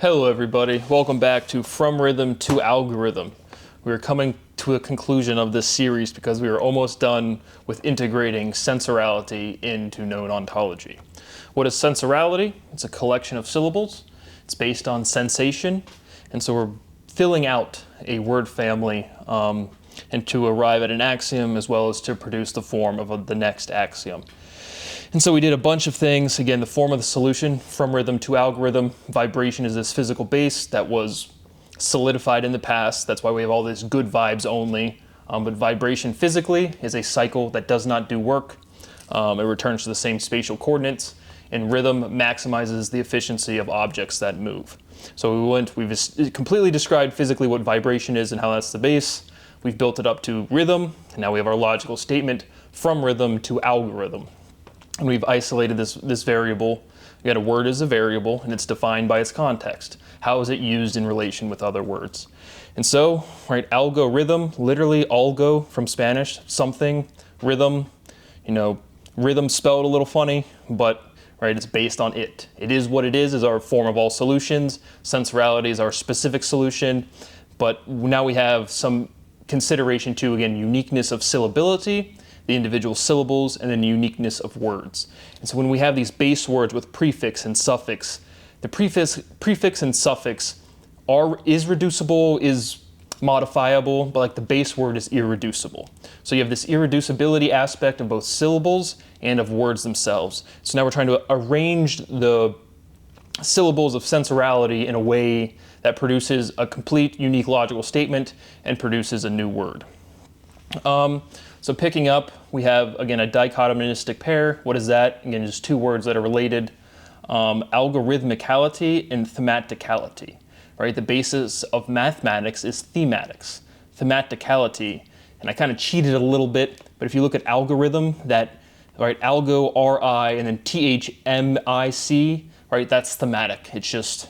Hello everybody, welcome back to From Rhythm to Algorithm. We are coming to a conclusion of this series because we are almost done with integrating sensorality into known ontology. What is sensorality? It's a collection of syllables. It's based on sensation, and so we're filling out a word family and to arrive at an axiom as well as to produce the form of the next axiom. And so we did a bunch of things. Again, the form of the solution, from rhythm to algorithm. Vibration is this physical base that was solidified in the past. That's why we have all this good vibes only. But vibration physically is a cycle that does not do work. It returns to the same spatial coordinates. And rhythm maximizes the efficiency of objects that move. So we've completely described physically what vibration is and how that's the base. We've built it up to rhythm. And now we have our logical statement, from rhythm to algorithm. And we've isolated this variable. Again, a word is a variable, and it's defined by its context. How is it used in relation with other words? And so, right, algorithm, literally algo from Spanish, something, rhythm, rhythm spelled a little funny, but right, it's based on it. It is what it is our form of all solutions. Sensorality is our specific solution, but now we have some consideration to, again, uniqueness of syllability, the individual syllables, and then uniqueness of words. And so when we have these base words with prefix and suffix, the prefix and suffix is reducible, is modifiable, but like the base word is irreducible. So you have this irreducibility aspect of both syllables and of words themselves. So now we're trying to arrange the syllables of sensorality in a way that produces a complete, unique logical statement and produces a new word. So picking up, we have, again, a dichotomistic pair. What is that? Again, just two words that are related. Algorithmicality and thematicality, right? The basis of mathematics is thematics. Thematicality, and I kind of cheated a little bit, but if you look at algorithm, that, right, algo, R-I, and then T-H-M-I-C, right, that's thematic. It just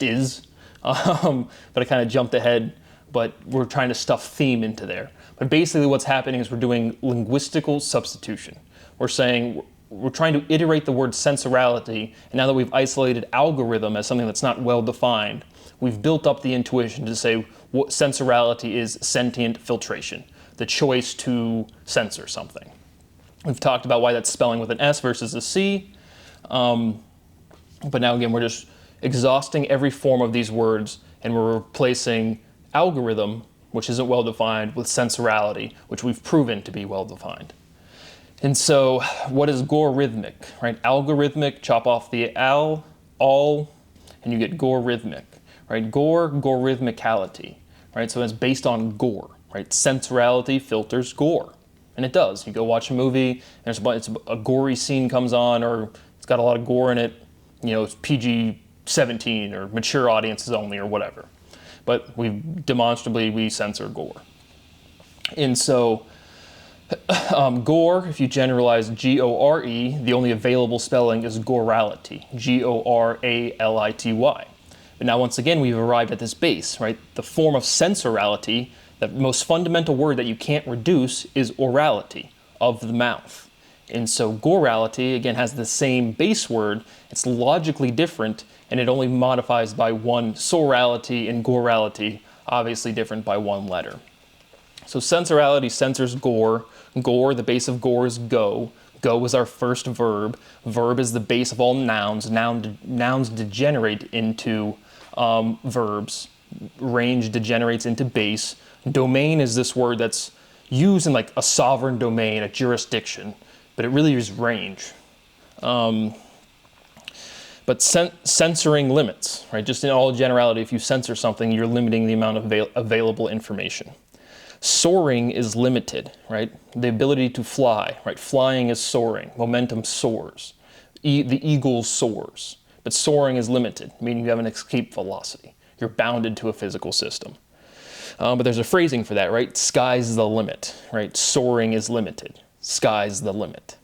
is. But I kind of jumped ahead, but we're trying to stuff theme into there. But basically what's happening is we're doing linguistical substitution. We're trying to iterate the word sensorality, and now that we've isolated algorithm as something that's not well defined, we've built up the intuition to say what sensorality is sentient filtration, the choice to censor something. We've talked about why that's spelling with an S versus a C, but now again we're just exhausting every form of these words, and we're replacing algorithm, which isn't well defined, with sensorality, which we've proven to be well defined. And so what is gorrhythmic, right? Algorithmic, chop off the al, and you get gorrhythmic, right? Gorrhythmicality, right? So it's based on gore, right? Sensorality filters gore, and it does. You go watch a movie, and it's a gory scene comes on, or it's got a lot of gore in it, it's PG-17 or mature audiences only or whatever. But we censor gore. And so gore, if you generalize G-O-R-E, the only available spelling is gorality, G-O-R-A-L-I-T-Y. But now once again, we've arrived at this base, right? The form of sensorality, the most fundamental word that you can't reduce is orality, of the mouth. And so gorality, again, has the same base word. It's logically different, and it only modifies by one. Sorality and gorality, obviously different by one letter. So sensorality censors gore. Gore, the base of gore is go. Go is our first verb. Verb is the base of all nouns. Nouns degenerate into verbs. Range degenerates into base. Domain is this word that's used in like a sovereign domain, a jurisdiction, but it really is range. But censoring limits, right? Just in all generality, if you censor something, you're limiting the amount of available information. Soaring is limited, right? The ability to fly, right? Flying is soaring. Momentum soars. The eagle soars. But soaring is limited, meaning you have an escape velocity. You're bounded to a physical system. But there's a phrasing for that, right? Sky's the limit, right? Soaring is limited. Sky's the limit.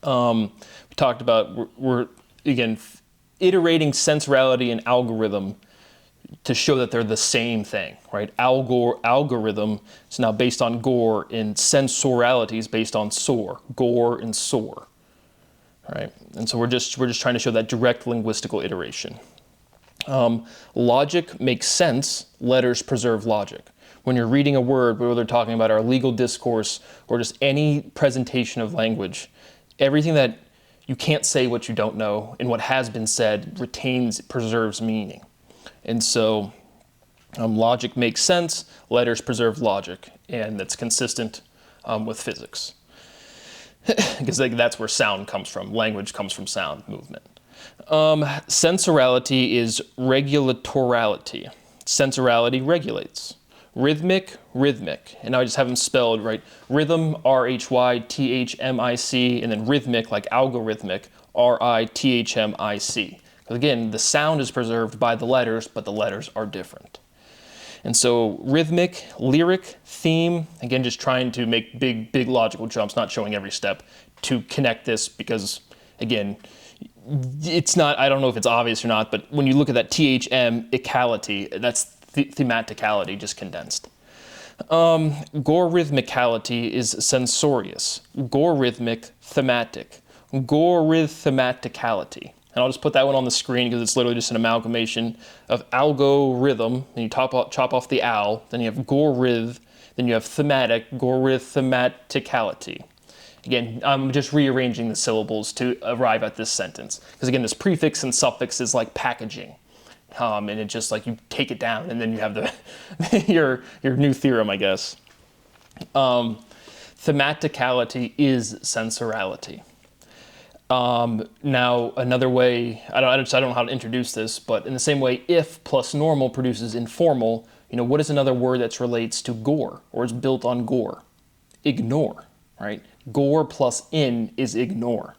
We talked about, we're again, iterating sensorality and algorithm to show that they're the same thing, right? Algorithm is now based on gore, and sensorality is based on soar, gore and soar, right? And so we're just trying to show that direct linguistical iteration. Logic makes sense, letters preserve logic. When you're reading a word, whether they're talking about our legal discourse or just any presentation of language, everything that you can't say what you don't know, and what has been said preserves meaning. And so logic makes sense, letters preserve logic, and that's consistent with physics. Because that's where sound comes from. Language comes from sound movement. Sensorality is regulatorality. Sensorality regulates. Rhythmic, rhythmic. And now I just have them spelled right. Rhythm, R-H-Y-T-H-M-I-C, and then rhythmic, like algorithmic, R-I-T-H-M-I-C. Because again, the sound is preserved by the letters, but the letters are different. And so rhythmic, lyric, theme, again, just trying to make big logical jumps, not showing every step to connect this because, again, it's not, I don't know if it's obvious or not, but when you look at that THM-icality, that's thematicality, just condensed. Gorrhythmicality is censorious. Gorrhythmic, thematic. Gorrhythmaticality. And I'll just put that one on the screen because it's literally just an amalgamation of algorithm, and you chop off the al, then you have gorrhyth, then you have thematic, gorrhythmaticality. Again, I'm just rearranging the syllables to arrive at this sentence. Because again, this prefix and suffix is like packaging. And it's just like you take it down and then you have the your new theorem, I guess. Thematicality is sensorality. Now, another way, I don't know how to introduce this, but in the same way, if plus normal produces informal, what is another word that relates to gore or is built on gore? Ignore, right? Gore plus in is ignore.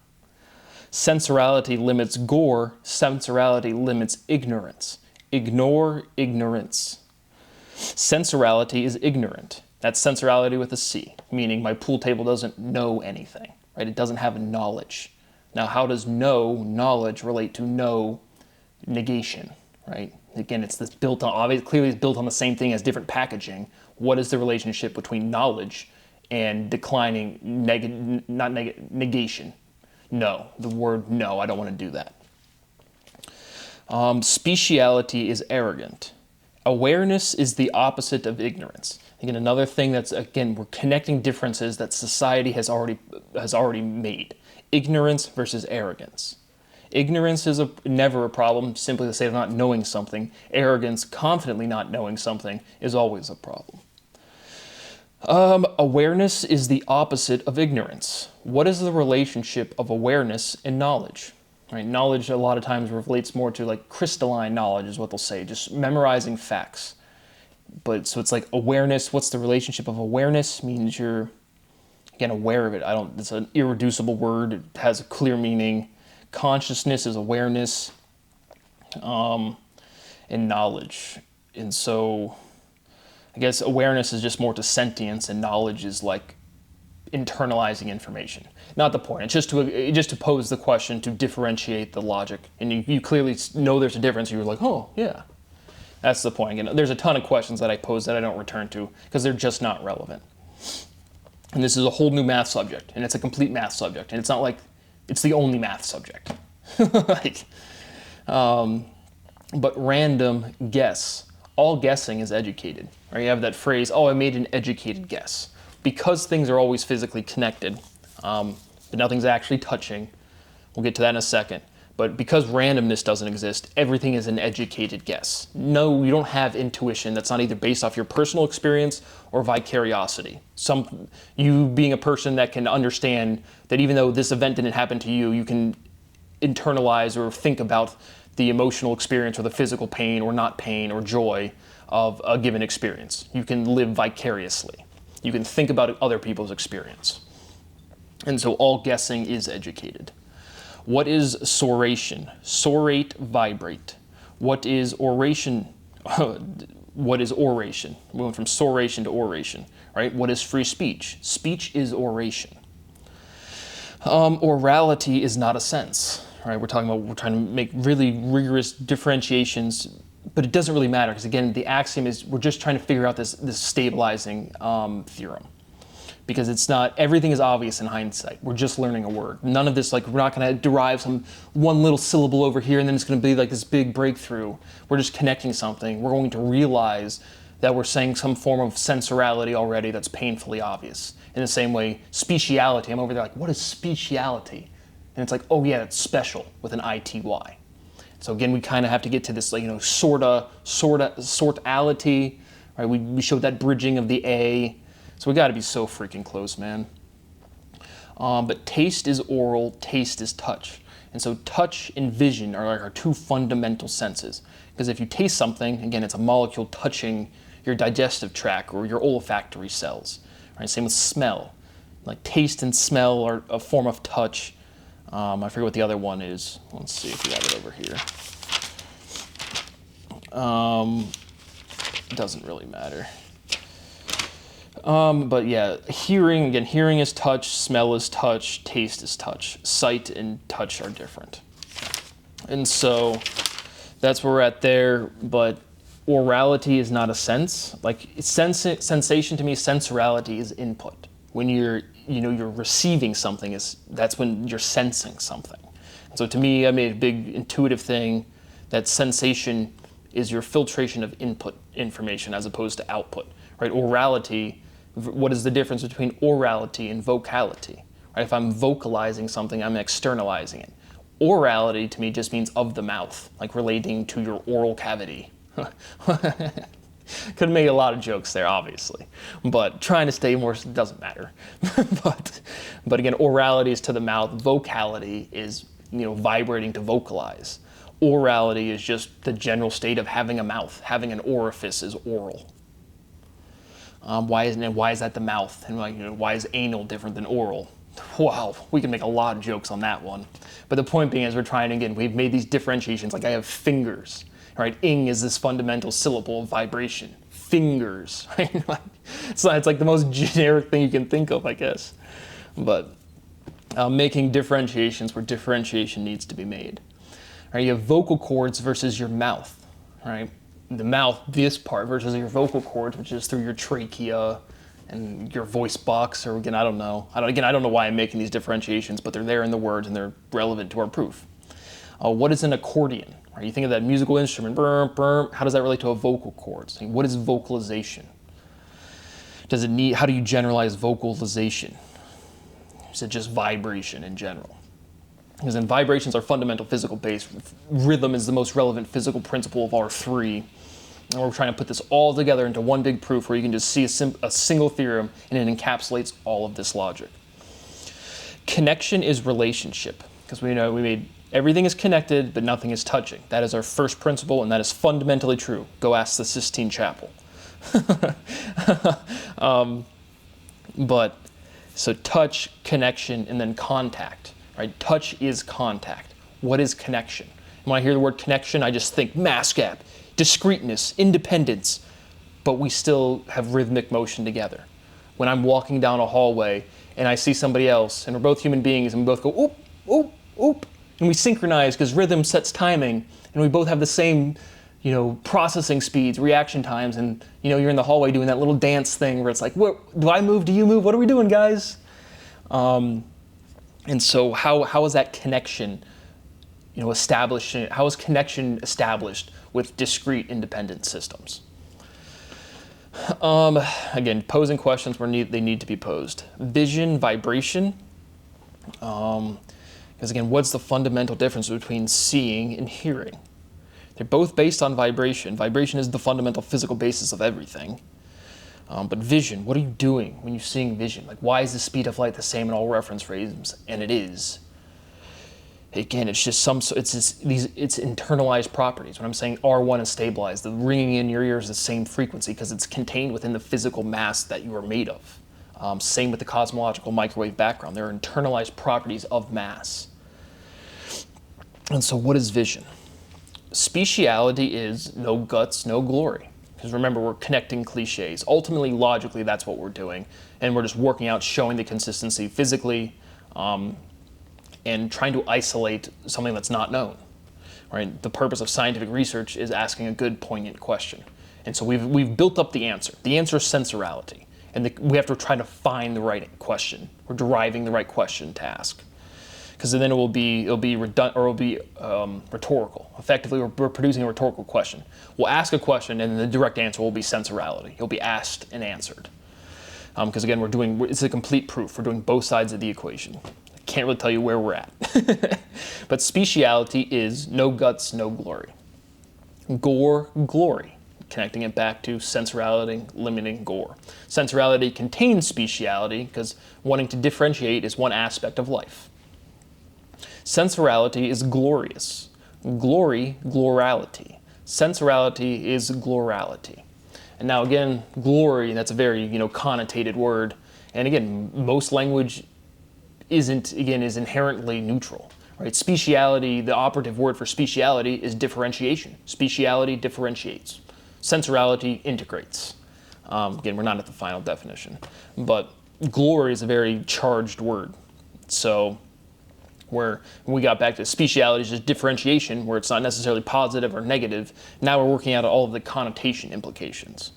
Sensorality limits gore, sensorality limits ignorance. Ignore ignorance. Sensorality is ignorant. That's sensorality with a C, meaning my pool table doesn't know anything, right? It doesn't have knowledge. Now, how does knowledge relate to negation, right? Again, it's this built on, obviously, clearly it's built on the same thing as different packaging. What is the relationship between knowledge and declining, negation? No, the word no, I don't want to do that. Speciality is arrogant. Awareness is the opposite of ignorance. Again, another thing that's, again, we're connecting differences that society has already made. Ignorance versus arrogance. Ignorance is never a problem, simply the state of not knowing something. Arrogance, confidently not knowing something, is always a problem. Awareness is the opposite of ignorance. What is the relationship of awareness and knowledge? Right? Knowledge a lot of times relates more to like crystalline knowledge is what they'll say, just memorizing facts. But so it's like awareness, what's the relationship of awareness? Means you're, again, aware of it. It's an irreducible word. It has a clear meaning. Consciousness is awareness, and knowledge. And so I guess awareness is just more to sentience, and knowledge is like internalizing information. Not the point. It's just to pose the question, to differentiate the logic. And you clearly know there's a difference. You're like, oh, yeah. That's the point. Again, there's a ton of questions that I pose that I don't return to because they're just not relevant. And this is a whole new math subject, and it's a complete math subject. And it's not like it's the only math subject. But random guess. All guessing is educated. Right? You have that phrase, oh, I made an educated guess. Because things are always physically connected, but nothing's actually touching. We'll get to that in a second. But because randomness doesn't exist, everything is an educated guess. No, you don't have intuition that's not either based off your personal experience or vicariosity. You being a person that can understand that even though this event didn't happen to you, you can internalize or think about the emotional experience or the physical pain or not pain or joy of a given experience. You can live vicariously. You can think about other people's experience. And so all guessing is educated. What is soration? Sorate, vibrate. What is oration? What is oration? We went from soration to oration, right? What is free speech? Speech is oration. Orality is not a sense, right? We're trying to make really rigorous differentiations, but it doesn't really matter because again, the axiom is we're just trying to figure out this stabilizing theorem. because it's not, everything is obvious in hindsight. We're just learning a word. None of this, like, we're not going to derive some one little syllable over here and then it's going to be like this big breakthrough. We're just connecting something. We're going to realize that we're saying some form of sensorality already that's painfully obvious. In the same way, speciality, I'm over there like, what is speciality? And it's like, oh yeah, it's special with an I-T-Y. So again, we kind of have to get to this, like, you know, sortality, right? We showed that bridging of the A. So we got to be so freaking close, man. But taste is oral, taste is touch. And so touch and vision are like our two fundamental senses. Because if you taste something, again, it's a molecule touching your digestive tract or your olfactory cells. Right? Same with smell. Like taste and smell are a form of touch. I forget what the other one is. Let's see if we have it over here. It doesn't really matter. But yeah, hearing, again, hearing is touch, smell is touch, taste is touch. Sight and touch are different. And so that's where we're at there, but orality is not a sense. Like sensation to me, sensorality is input. When you're receiving something, that's when you're sensing something. So to me, I made a big intuitive thing that sensation is your filtration of input information as opposed to output, right? Orality, what is the difference between orality and vocality? Right? If I'm vocalizing something, I'm externalizing it. Orality to me just means of the mouth, like relating to your oral cavity. Could make a lot of jokes there, obviously, but trying to stay more, doesn't matter. but again, orality is to the mouth. Vocality is, vibrating to vocalize. Orality is just the general state of having a mouth. Having an orifice is oral. Why is that the mouth? And why is anal different than oral? Wow, we can make a lot of jokes on that one. But the point being is we're trying, again, we've made these differentiations. Like I have fingers. Right, ing is this fundamental syllable of vibration. Fingers, right? It's like the most generic thing you can think of, I guess. But making differentiations where differentiation needs to be made. Right, you have vocal cords versus your mouth. Right, the mouth, this part, versus your vocal cords, which is through your trachea and your voice box. Or again, I don't know. I don't know why I'm making these differentiations, but they're there in the words and they're relevant to our proof. What is an accordion? Right, you think of that musical instrument, burr, burr, how does that relate to a vocal cord? So what is vocalization? How do you generalize vocalization? Is it just vibration in general? Because then vibrations are fundamental physical base. Rhythm is the most relevant physical principle of our three. And we're trying to put this all together into one big proof where you can just see a single theorem and it encapsulates all of this logic. Connection is relationship. Because we made everything is connected, but nothing is touching. That is our first principle, and that is fundamentally true. Go ask the Sistine Chapel. So touch, connection, and then contact. Right? Touch is contact. What is connection? When I hear the word connection, I just think mass gap, discreteness, independence, but we still have rhythmic motion together. When I'm walking down a hallway and I see somebody else, and we're both human beings, and we both go, oop, oop, oop, and we synchronize because rhythm sets timing, and we both have the same, processing speeds, reaction times, and you're in the hallway doing that little dance thing where it's like, what, do I move? Do you move? What are we doing, guys? And so how is that connection, established? How is connection established with discrete independent systems? Again, posing questions where they need to be posed. Vision, vibration. Because again, what's the fundamental difference between seeing and hearing? They're both based on vibration. Vibration is the fundamental physical basis of everything. But vision, what are you doing when you're seeing vision? Like, why is the speed of light the same in all reference frames? And it is. Again, it's just it's internalized properties. When I'm saying R1 is stabilized, the ringing in your ear is the same frequency because it's contained within the physical mass that you are made of. Same with the cosmological microwave background. There are internalized properties of mass. And so what is vision? Speciality is no guts, no glory. Because remember, we're connecting cliches. Ultimately, logically, that's what we're doing. And we're just working out, showing the consistency physically, and trying to isolate something that's not known. Right? The purpose of scientific research is asking a good, poignant question. And so we've built up the answer. The answer is sensorality. And we have to try to find the right question. We're deriving the right question to ask. Because then it'll be redundant, or it'll be rhetorical. Effectively, we're producing a rhetorical question. We'll ask a question, and the direct answer will be sensorality. It'll be asked and answered. Because again, it's a complete proof. We're doing both sides of the equation. I can't really tell you where we're at. But speciality is no guts, no glory. Gore, glory. Connecting it back to sensorality, limiting gore. Sensorality contains speciality, because wanting to differentiate is one aspect of life. Sensorality is glorious. Glory, glorality. Sensorality is glorality. And now again, glory, that's a very, connotated word. And again, most language is inherently neutral. Right? Speciality, the operative word for speciality is differentiation. Speciality differentiates. Sensorality integrates. Again, we're not at the final definition. But glory is a very charged word. So where when we got back to speciality is just differentiation, where it's not necessarily positive or negative. Now we're working out all of the connotation implications.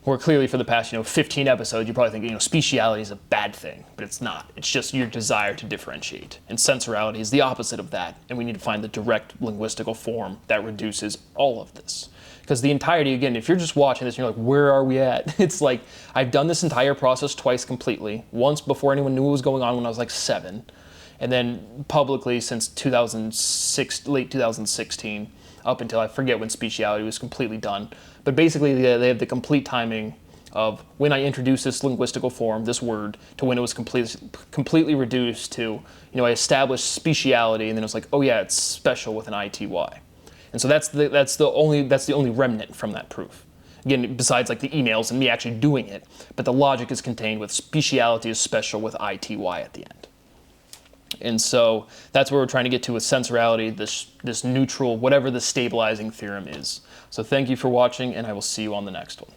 Where clearly for the past 15 episodes, you probably think speciality is a bad thing, but it's not. It's just your desire to differentiate. And sensorality is the opposite of that, and we need to find the direct linguistical form that reduces all of this. Because the entirety, again, if you're just watching this and you're like, where are we at? It's like, I've done this entire process twice completely. Once before anyone knew what was going on when I was like 7. And then publicly since late 2016, up until I forget when speciality was completely done. But basically they have the complete timing of when I introduced this linguistical form, this word, to when it was completely reduced to, I established speciality, and then it was like, oh yeah, it's special with an ITY. And so that's the only remnant from that proof. Again, besides like the emails and me actually doing it, but the logic is contained with speciality is special with ITY at the end. And so that's what we're trying to get to with sensorality, this neutral, whatever the stabilizing theorem is. So thank you for watching, and I will see you on the next one.